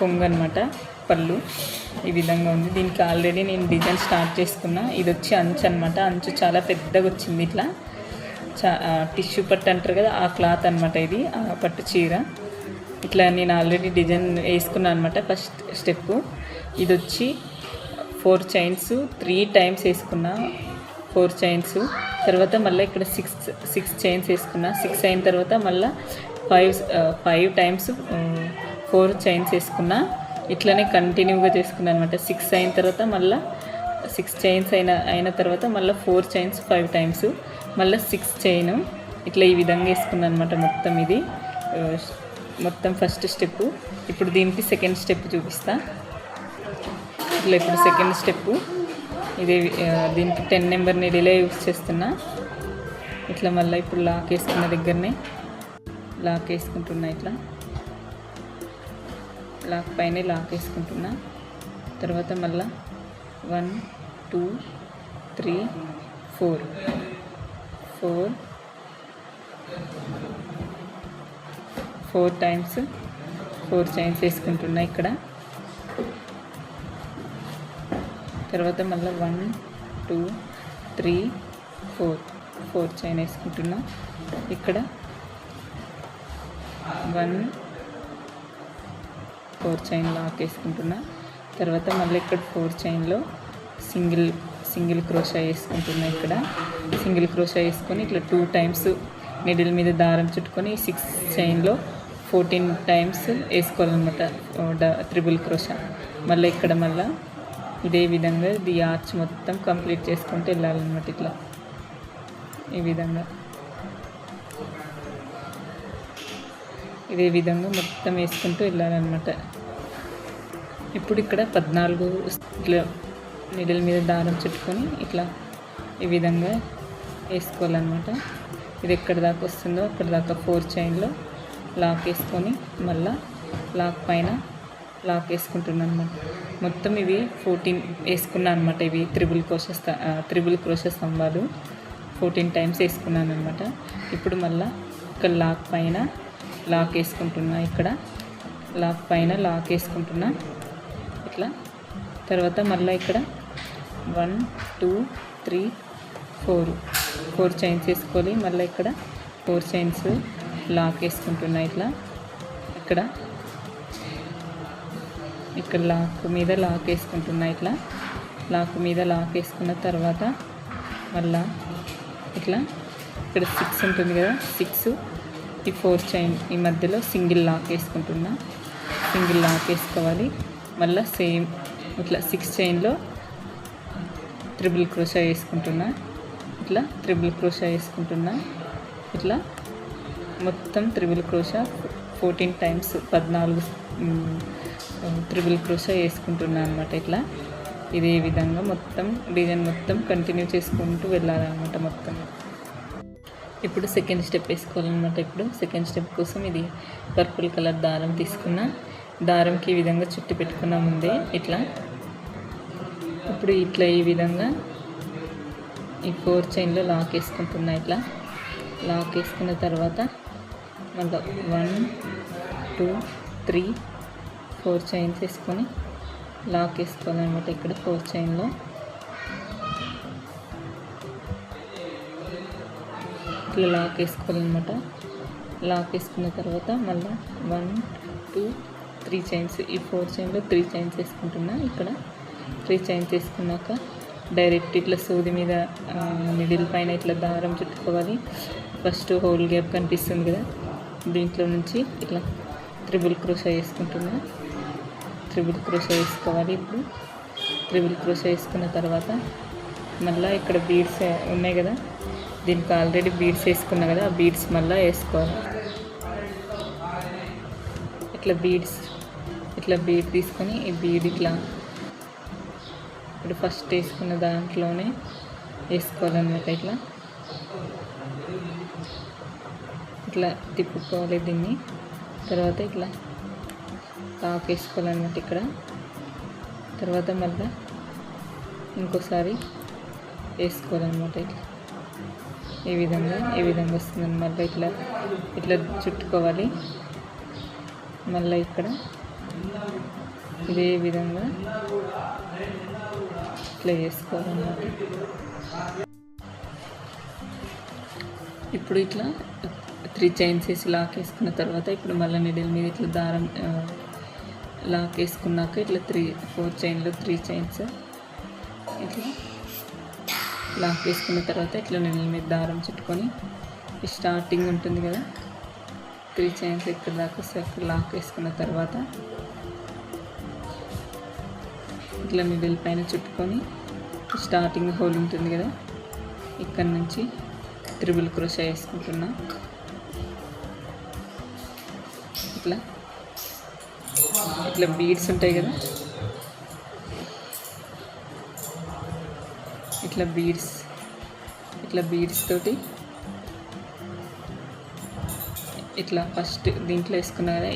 కొంగు అనమాట, పళ్ళు ఈ విధంగా ఉంది. దీనికి ఆల్రెడీ నేను డిజైన్ స్టార్ట్ చేసుకున్నా. ఇది వచ్చి అంచు అనమాట. అంచు చాలా పెద్దగా వచ్చింది. ఇట్లా టిష్యూ పట్టు అంటారు కదా, ఆ క్లాత్ అనమాట. ఇది పట్టు చీర. ఇట్లా నేను ఆల్రెడీ డిజైన్ వేసుకున్నాను అనమాట. ఫస్ట్ స్టెప్ ఇది వచ్చి 4 చైన్స్ 3 టైమ్స్ వేసుకున్నా. 4 చైన్స్ తర్వాత మళ్ళీ ఇక్కడ 6 చైన్స్ వేసుకున్నా. 6 అయిన తర్వాత మళ్ళీ 5 టైమ్స్ 4 చైన్స్ వేసుకున్నా. ఇట్లనే కంటిన్యూగా చేసుకున్నాను అనమాట. 6 అయిన తర్వాత మళ్ళీ 6 చైన్స్ అయిన తర్వాత మళ్ళీ 4 చైన్స్ 5 టైమ్స్ మళ్ళీ 6 చైన్. ఇట్లా ఈ విధంగా వేసుకున్నాను అనమాట. మొత్తం ఇది మొత్తం ఫస్ట్ స్టెప్. ఇప్పుడు దీనికి సెకండ్ స్టెప్ చూపిస్తా. ఇట్లా ఇప్పుడు సెకండ్ స్టెప్ ఇది. దీనికి 10 నెంబర్ నీడిలే యూస్ చేస్తున్నా. ఇట్లా మళ్ళీ ఇప్పుడు లాక్ వేసుకున్న దగ్గరనే లాక్ వేసుకుంటున్నా. ఇట్లా లాక్ పైనే లాక్ వేసుకుంటున్నా. తర్వాత మళ్ళీ 1 2 3 4 టైమ్స్ 4 చైన్స్ వేసుకుంటున్నా ఇక్కడ. తర్వాత మళ్ళీ 1 2 3 4 చైన్ వేసుకుంటున్నా. ఇక్కడ 1 4 చైన్ లాక్ వేసుకుంటున్నా. తర్వాత మళ్ళీ ఇక్కడ 4 చైన్లో సింగిల్ క్రోషా వేసుకుంటున్నా. ఇక్కడ సింగిల్ క్రోషా వేసుకొని ఇట్లా 2 టైమ్స్ నిడిల్ మీద దారం చుట్టుకొని 6 చైన్లో 14 టైమ్స్ వేసుకోవాలన్నమాట త్రిబుల్ క్రోషా. మళ్ళీ ఇక్కడ మళ్ళీ ఇదే విధంగా ఇది ఆర్చ్ మొత్తం కంప్లీట్ చేసుకుంటూ వెళ్ళాలన్నమాట. ఇట్లా ఈ విధంగా ఇదే విధంగా మొత్తం వేసుకుంటూ వెళ్ళాలన్నమాట. ఇప్పుడు ఇక్కడ 14 ఇట్లా నిడిల్ మీద దారం చుట్టుకొని ఇట్లా ఈ విధంగా వేసుకోవాలన్నమాట. ఇది ఎక్కడి దాకా వస్తుందో అక్కడి దాకా 4 చైన్లో లాక్ వేసుకొని మళ్ళీ లాక్ పైన లాక్ వేసుకుంటున్నాను అనమాట. మొత్తం ఇవి 14 వేసుకున్నాను అనమాట. ఇవి త్రిబుల్ క్రోషా స్తంభాలు 14 టైమ్స్ వేసుకున్నాను అనమాట. ఇప్పుడు మళ్ళీ ఇక్కడ లాక్ పైన లాక్ వేసుకుంటున్నా. ఇక్కడ లాక్ పైన లాక్ వేసుకుంటున్నా ఇట్లా. తర్వాత మళ్ళీ ఇక్కడ 1 2 3 4 చైన్స్ వేసుకోవాలి. మళ్ళీ ఇక్కడ 4 చైన్స్ లాక్ వేసుకుంటున్నా. ఇట్లా ఇక్కడ లాక్ మీద లాక్ వేసుకుంటున్నా. ఇట్లా లాక్ మీద లాక్ వేసుకున్న తర్వాత మళ్ళీ ఇట్లా ఇక్కడ 6 ఉంటుంది కదా, 6 ఈ 4 చైన్ ఈ మధ్యలో సింగిల్ లాక్ వేసుకుంటున్నా. సింగిల్ లాక్ వేసుకోవాలి. మళ్ళీ సేమ్ ఇట్లా 6 చైన్లో త్రిబుల్ క్రోషా వేసుకుంటున్నా. ఇట్లా త్రిబుల్ క్రోషా వేసుకుంటున్నా. ఇట్లా మొత్తం triple crochet 14 times 14 triple crochet వేసుకుంటున్నా అనమాట. ఇట్లా ఇదే విధంగా మొత్తం డిజైన్ మొత్తం కంటిన్యూ చేసుకుంటూ వెళ్ళాలన్నమాట మొత్తం. ఇప్పుడు సెకండ్ స్టెప్ వేసుకోవాలన్నమాట. ఇప్పుడు సెకండ్ స్టెప్ కోసం ఇది పర్పుల్ కలర్ దారం తీసుకున్నా. దారంకి ఈ విధంగా చుట్టి పెట్టుకున్నా ముందే ఇట్లా. ఇప్పుడు ఇట్లా ఈ విధంగా ఈ 4 చైన్లో లాక్ వేసుకుంటున్నా. ఇట్లా లాక్ వేసుకున్న తర్వాత మళ్ళీ 1 2 3 4 చైన్స్ వేసుకొని లాక్ వేసుకోవాలన్నమాట. ఇక్కడ 4 చైన్లో ఇట్లా లాక్ వేసుకోవాలన్నమాట. లాక్ వేసుకున్న తర్వాత మళ్ళీ 1 2 3 చైన్స్ ఈ 4 చైన్లో 3 చైన్స్ వేసుకుంటున్నా. ఇక్కడ 3 చైన్స్ వేసుకున్నాక డైరెక్ట్ ఇట్లా సూది మీద మిడిల్ పైన ఇట్లా దారం చుట్టుకోవాలి. ఫస్ట్ హోల్ గ్యాప్ కనిపిస్తుంది కదా, దీంట్లో నుంచి ఇట్లా త్రిబుల్ క్రోషా వేసుకుంటున్నా. త్రిబుల్ క్రోషా వేసుకోవాలి. ఇప్పుడు త్రిబుల్ క్రోషా వేసుకున్న తర్వాత మళ్ళీ ఇక్కడ బీడ్స్ ఉన్నాయి కదా, దీనికి ఆల్రెడీ బీడ్స్ వేసుకున్నా కదా, ఆ బీడ్స్ మళ్ళీ వేసుకోవాలి. ఇట్లా బీడ్ తీసుకొని ఈ బీడ్ ఇట్లా ఇప్పుడు ఫస్ట్ వేసుకున్న దాంట్లోనే వేసుకోవాలన్నమాట. ఇట్లా తిప్పుకోవాలి దీన్ని. తర్వాత ఇట్లా లాక్ వేసుకోవాలన్నమాట ఇక్కడ. తర్వాత మళ్ళీ ఇంకోసారి వేసుకోవాలన్నమాట. ఈ విధంగా వస్తుంది. మళ్ళీ ఇట్లా చుట్టుకోవాలి. మళ్ళీ ఇక్కడ ఇదే విధంగా ఇట్లా చేసుకోవాలన్నమాట. ఇప్పుడు ఇట్లా 3 చైన్స్ వేసి లాక్ వేసుకున్న తర్వాత ఇప్పుడు మళ్ళీ నీడిల్ మీద ఇట్లా దారం లాక్ వేసుకున్నాక ఇట్లా 4 చైన్లు 3 చైన్స్ ఇట్లా లాక్ వేసుకున్న తర్వాత ఇట్లా నీడిల్ మీద దారం చుట్టుకొని స్టార్టింగ్ ఉంటుంది కదా 3 చైన్స్ ఇక్కడ దాకా వస్తే అక్కడ లాక్ వేసుకున్న తర్వాత ఇట్లా నీడిల్ పైన చుట్టుకొని స్టార్టింగ్ హోల్ ఉంటుంది కదా ఇక్కడ నుంచి ట్రిపుల్ క్రోషా వేసుకుంటున్నా. ఇట్లా ఇట్లా బీడ్స్ ఉంటాయి కదా ఇట్లా బీడ్స్ తోటి ఇట్లా ఫస్ట్ దీంట్లో వేసుకున్నా కదా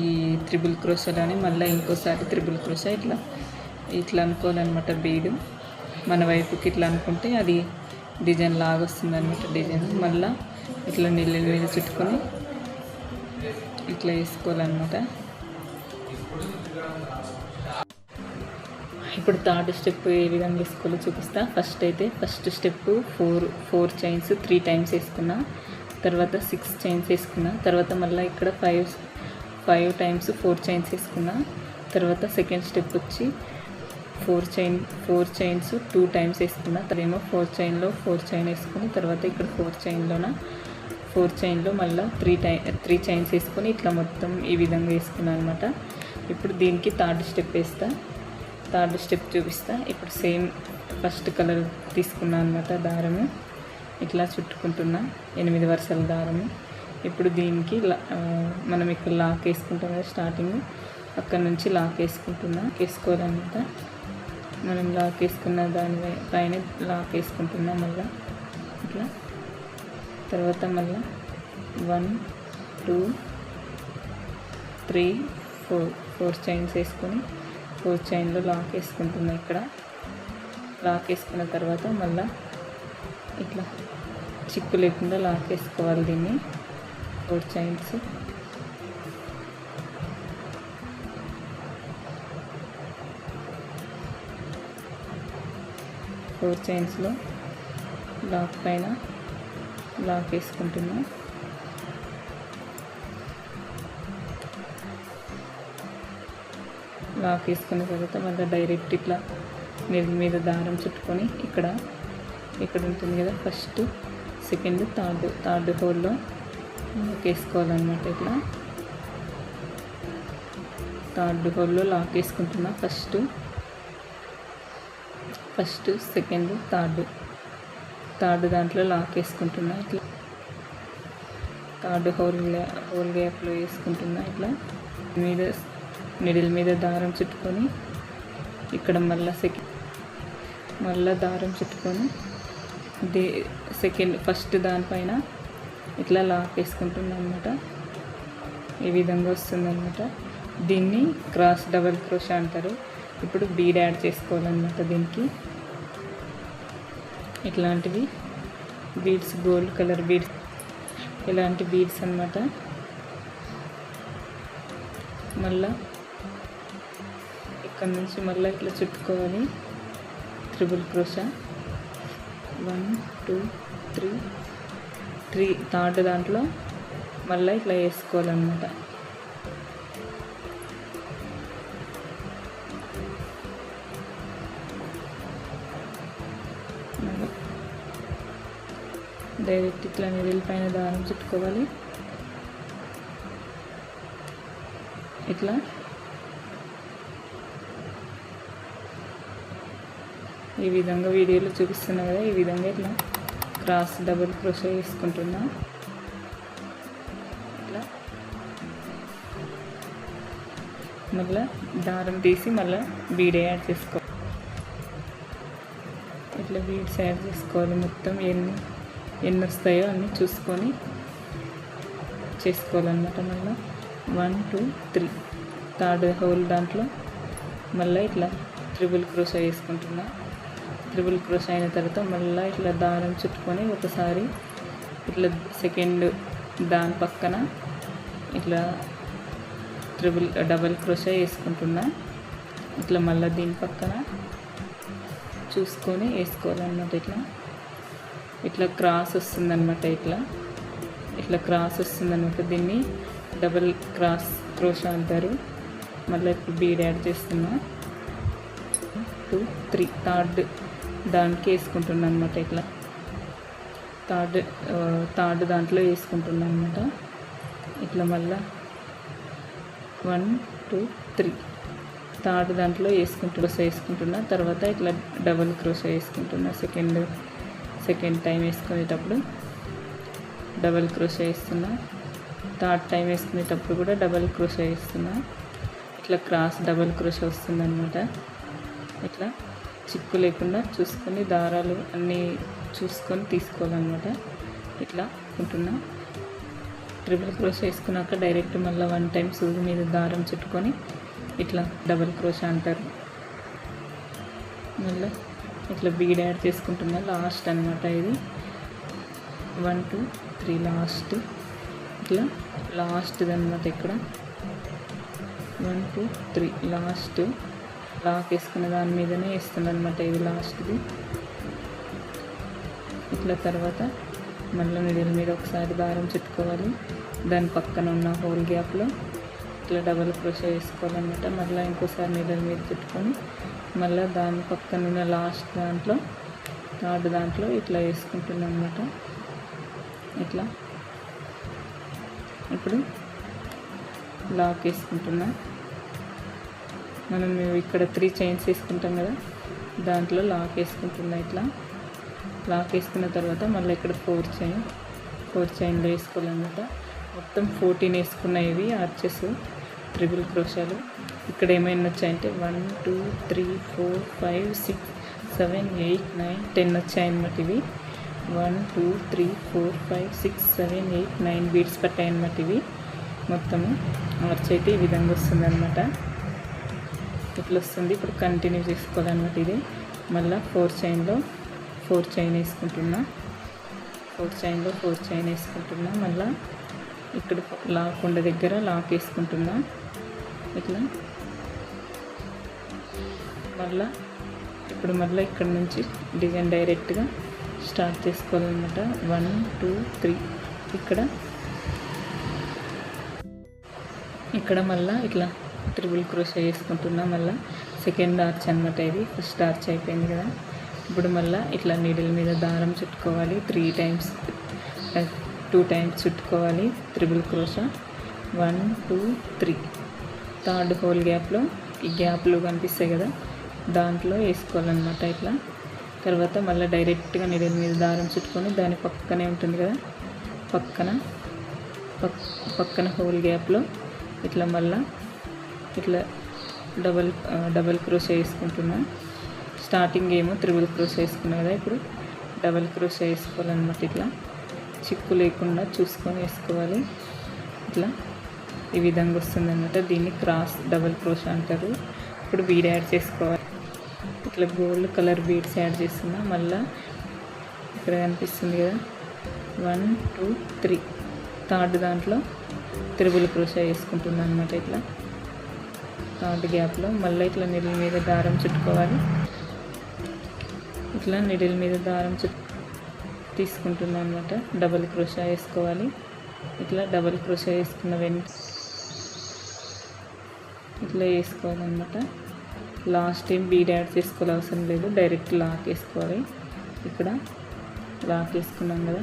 ఈ ట్రిపుల్ క్రోషాలోనే మళ్ళీ ఇంకోసారి ట్రిపుల్ క్రోషా ఇట్లా అనుకోవాలన్నమాట. బీడు మన వైపుకి ఇట్లా అనుకుంటే అది డిజైన్ లాగా వస్తుంది అనమాట. డిజైన్ మళ్ళీ ఇట్లా నీళ్ళ మీద చుట్టుకొని ఇట్లా వేసుకోవాలన్నమాట. ఇప్పుడు థర్డ్ స్టెప్ ఏ విధంగా వేసుకోవాలో చూపిస్తా. ఫస్ట్ స్టెప్ 4 చైన్స్ 3 టైమ్స్ వేసుకున్నా, తర్వాత 6 చైన్స్ వేసుకున్నా, తర్వాత మళ్ళీ ఇక్కడ 5 టైమ్స్ 4 చైన్స్ వేసుకున్నా, తర్వాత సెకండ్ స్టెప్ వచ్చి 4 చైన్స్ 2 టైమ్స్ వేసుకున్నా, తర్వాతేమో 4 చైన్లో 4 చైన్ వేసుకుని, తర్వాత ఇక్కడ 4 చైన్లో మళ్ళీ 3 చైన్స్ వేసుకొని ఇట్లా మొత్తం ఈ విధంగా వేసుకున్నాను అనమాట. ఇప్పుడు దీనికి థర్డ్ స్టెప్ చూపిస్తా. ఇప్పుడు సేమ్ ఫస్ట్ కలర్ తీసుకున్నాను అనమాట. దారము ఇట్లా చుట్టుకుంటున్నా 8 వరుసల దారము. ఇప్పుడు దీనికి మనం ఇక్కడ లాక్ వేసుకుంటాం కదా స్టార్టింగ్, అక్కడ నుంచి లాక్ వేసుకోవాలన్నమాట. మనం లాక్ వేసుకున్న దాని పైన లాక్ వేసుకుంటున్నాం మళ్ళీ ఇట్లా. తర్వాత మళ్ళీ 1 2 3 4 చైన్స్ వేసుకొని 4 చైన్లో లాక్ వేసుకుంటున్నా. ఇక్కడ లాక్ వేసుకున్న తర్వాత మళ్ళీ ఇట్లా చిక్కు లేకుండా లాక్ వేసుకోవాలి దీన్ని. 4 చైన్స్ చైన్స్లో లాక్ పైన లాక్ వేసుకుంటున్నా. లాక్ వేసుకున్న తర్వాత మళ్ళీ డైరెక్ట్ ఇట్లా నీళ్ళ మీద దారం చుట్టుకొని ఇక్కడ ఉంటుంది కదా ఫస్ట్ సెకండ్ థర్డ్ హోల్లో లాక్ వేసుకోవాలన్నమాట. ఇట్లా థర్డ్ హోల్లో లాక్ వేసుకుంటున్నా. ఫస్ట్ సెకండ్ థర్డ్ దాంట్లో లాక్ వేసుకుంటున్నా. ఇట్లా థర్డ్ హోల్ గ్యాప్లో వేసుకుంటున్నా. ఇట్లా నిడిల్ మీద దారం చుట్టుకొని ఇక్కడ మళ్ళీ దారం చుట్టుకొని ఫస్ట్ దానిపైన ఇట్లా లాక్ వేసుకుంటున్నా అనమాట. ఈ విధంగా వస్తుంది అనమాట. దీన్ని క్రాస్ డబల్ క్రోషా అంటారు. ఇప్పుడు బీడ్ యాడ్ చేసుకోవాలన్నమాట. దీనికి ఇట్లాంటివి బీడ్స్, గోల్డ్ కలర్ బీడ్స్, ఇలాంటి బీడ్స్ అన్నమాట. మళ్ళా ఇక్కడ నుంచి మళ్ళీ ఇట్లా చుట్టుకోవాలి. ట్రిపుల్ క్రోషా 1 2 3 థర్డ్ దాంట్లో మళ్ళీ ఇట్లా వేసుకోవాలన్నమాట. డైరెక్ట్ ఇట్లా నీళ్ళ పైన దారం చుట్టుకోవాలి. ఇట్లా ఈ విధంగా వీడియోలో చూపిస్తున్నా కదా, ఈ విధంగా ఇట్లా క్రాస్ డబుల్ క్రోషా వేసుకుంటున్నా. ఇట్లా మళ్ళీ దారం తీసి మళ్ళీ బీడ్ యాడ్ చేసుకోవాలి. ఇట్లా బీడ్స్ యాడ్ చేసుకోవాలి. మొత్తం ఎన్ని వస్తాయో అన్నీ చూసుకొని చేసుకోవాలన్నమాట. మళ్ళీ 1 2 3 థర్డ్ హోల్ దాంట్లో మళ్ళీ ఇట్లా ట్రిపుల్ క్రోషా వేసుకుంటున్నా. ట్రిపుల్ క్రోషా అయిన తర్వాత మళ్ళీ ఇట్లా దారం చుట్టుకొని ఒకసారి ఇట్లా సెకండ్ దాని పక్కన ఇట్లా డబల్ క్రోషే వేసుకుంటున్నా. ఇట్లా మళ్ళీ దీని పక్కన చూసుకొని వేసుకోవాలన్నమాట. ఇట్లా క్రాస్ వస్తుందన్నమాట. ఇట్లా క్రాస్ వస్తుందన్నమాట. దీన్ని డబల్ క్రోషా అంటారు. మళ్ళీ ఇప్పుడు బీడ్ యాడ్ చేస్తున్నా. 2 3 థర్డ్ దానికి వేసుకుంటున్నా అనమాట. ఇట్లా థర్డ్ దాంట్లో వేసుకుంటున్నా అనమాట. ఇట్లా మళ్ళీ 1 2 3 థర్డ్ దాంట్లో వేసుకుంటున్నా. తర్వాత ఇట్లా డబల్ క్రోషా వేసుకుంటున్నా. సెకండ్ టైం వేసుకునేటప్పుడు డబల్ క్రోషా వేస్తున్నా. థర్డ్ టైం వేసుకునేటప్పుడు కూడా డబల్ క్రోషా వేస్తున్నా. ఇట్లా క్రాస్ డబల్ క్రోషా వస్తుందన్నమాట. ఇట్లా చిక్కు లేకుండా చూసుకొని దారాలు అన్నీ చూసుకొని తీసుకోవాలన్నమాట. ఇట్లా ఉంటున్నా. ట్రిపుల్ క్రోషా వేసుకున్నాక డైరెక్ట్ మళ్ళీ 1 టైం సూది మీద దారం చుట్టుకొని ఇట్లా డబల్ క్రోషా అంటారు. మళ్ళీ ఇట్లా బీడ్ యాడ్ చేసుకుంటున్నా. లాస్ట్ అనమాట ఇది. 1 2 3 లాస్ట్. ఇట్లా లాస్ట్ది అనమాట. ఇక్కడ 1 2 3 లాస్ట్ లాక్ వేసుకున్న దాని మీదనే వేస్తుంది అనమాట. ఇది లాస్ట్ది. ఇట్లా తర్వాత మళ్ళీ మిడిల్ మీద ఒకసారి దారం చుట్టుకోవాలి. దాని పక్కన ఉన్న హోల్ గ్యాప్లో ఇట్లా డబల్ క్రోషా వేసుకోవాలన్నమాట. మళ్ళీ ఇంకోసారి మిడిల్ మీద చుట్టుకొని మళ్ళీ దాని పక్కన ఉన్న లాస్ట్ దాంట్లో థర్డ్ దాంట్లో ఇట్లా వేసుకుంటున్నాం అనమాట. ఇట్లా ఇప్పుడు లాక్ వేసుకుంటున్నా. మనం ఇక్కడ 3 చైన్స్ వేసుకుంటాం కదా, దాంట్లో లాక్ వేసుకుంటున్నా. ఇట్లా లాక్ వేసుకున్న తర్వాత మళ్ళీ ఇక్కడ 4 చైన్లో వేసుకోవాలన్నమాట. మొత్తం 14 వేసుకున్న ఇవి ఆర్చెస్ ట్రిపుల్ క్రోషాలు. ఇక్కడ ఏమైనా వచ్చాయంటే 1 2 3 4 5 6 7 8 9 10 వచ్చాయన్నమాట. ఇవి 1 2 3 4 5 6 7 8 9 బీడ్స్ పట్టాయన్నమాట. ఇవి మొత్తము ఆర్చ్ అయితే ఈ విధంగా వస్తుంది అనమాట. ఇట్లా వస్తుంది. ఇప్పుడు కంటిన్యూ చేసుకోవాలన్నమాట. ఇది మళ్ళీ 4 చైన్లో 4 చైన్ వేసుకుంటున్నా. 4 చైన్లో 4 చైన్ వేసుకుంటున్నా. మళ్ళీ ఇక్కడ లాక్ ఉండే దగ్గర లాక్ వేసుకుంటున్నా. ఇట్లా ఇప్పుడు మళ్ళీ ఇక్కడ నుంచి డిజైన్ డైరెక్ట్గా స్టార్ట్ చేసుకోవాలన్నమాట. 1 2 3 ఇక్కడ మళ్ళీ ఇట్లా ట్రిపుల్ క్రోషా వేసుకుంటున్నా. మళ్ళీ సెకండ్ ఆర్చ్ అనమాట. ఇది ఫస్ట్ ఆర్చ్ అయిపోయింది కదా. ఇప్పుడు మళ్ళీ ఇట్లా నీడిల్ మీద దారం చుట్టుకోవాలి. 2 టైమ్స్ చుట్టుకోవాలి ట్రిపుల్ క్రోషా. 1 2 3 థర్డ్ హోల్ గ్యాప్లో ఈ గ్యాప్లు కనిపిస్తాయి కదా, దాంట్లో వేసుకోవాలన్నమాట. ఇట్లా తర్వాత మళ్ళీ డైరెక్ట్గా నీడిల్ మీద దారం చుట్టుకొని దాని పక్కనే ఉంటుంది కదా, పక్కన హోల్ గ్యాప్లో ఇట్లా మళ్ళీ ఇట్లా డబల్ క్రోషా వేసుకుంటున్నా. స్టార్టింగ్ ఏమో ట్రిపుల్ క్రోషా వేసుకున్నా కదా, ఇప్పుడు డబల్ క్రోషా వేసుకోవాలన్నమాట. ఇట్లా చిక్కు లేకుండా చూసుకొని వేసుకోవాలి. ఇట్లా ఈ విధంగా వస్తుందన్నమాట. దీన్ని క్రాస్ డబల్ క్రోషా అంటారు. ఇప్పుడు బీడ్ యాడ్ చేసుకోవాలి. ఇట్లా గోల్డ్ కలర్ బీడ్స్ యాడ్ చేస్తున్నా. మళ్ళీ ఇక్కడ కనిపిస్తుంది కదా 1 2 3 థర్డ్ దాంట్లో ట్రిపుల్ క్రోషా వేసుకుంటున్నాను అనమాట. ఇట్లా థర్డ్ గ్యాప్లో మళ్ళీ ఇట్లా నిడిల్ మీద దారం చుట్టుకోవాలి. ఇట్లా నిడిల్ మీద దారం తీసుకుంటున్నాను అనమాట. డబల్ క్రోషా వేసుకోవాలి. ఇట్లా డబల్ క్రోషా వేసుకున్న ఇట్లా వేసుకోవాలన్నమాట. లాస్ట్ టైం బీడ్ యాడ్ చేసుకోవాలి అవసరం లేదు, డైరెక్ట్ లాక్ వేసుకోవాలి. ఇక్కడ లాక్ వేసుకున్నాం కదా,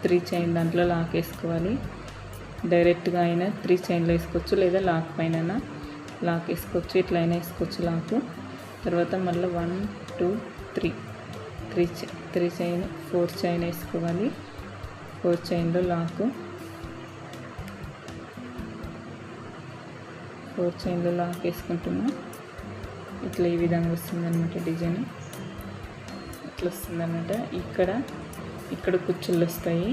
3 చైన్ దాంట్లో లాక్ వేసుకోవాలి. డైరెక్ట్గా అయినా 3 చైన్లో వేసుకోవచ్చు, లేదా లాక్ పైన లాక్ వేసుకోవచ్చు. ఇట్లా అయినా వేసుకోవచ్చు లాక్. తర్వాత మళ్ళీ 1 2 3 చైన్ 4 చైన్ వేసుకోవాలి. 4 చైన్లో లాక్, 4 చైన్లో లాక్ వేసుకుంటున్నా. ఇట్లా ఈ విధంగా వస్తుందన్నమాట. డిజైన్ ఇట్లా వస్తుందన్నమాట. ఇక్కడ కుచ్చుళ్ళు వస్తాయి.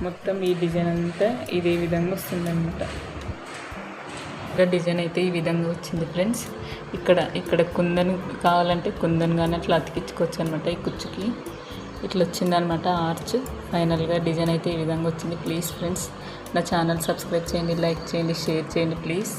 మొత్తం ఈ డిజైన్ అంతా ఇదే విధంగా వస్తుందన్నమాట. ఇక్కడ డిజైన్ అయితే ఈ విధంగా వచ్చింది ఫ్రెండ్స్. ఇక్కడ కుందన్ కావాలంటే కుందన్ కానీ అట్లా అతికించుకోవచ్చు అనమాట. ఈ కుచ్చుకి ఇట్లా వచ్చిందనమాట ఆర్చ్. ఫైనల్గా డిజైన్ అయితే ఈ విధంగా వచ్చింది. ప్లీజ్ ఫ్రెండ్స్ నా ఛానల్ సబ్స్క్రైబ్ చేయండి, లైక్ చేయండి, షేర్ చేయండి ప్లీజ్.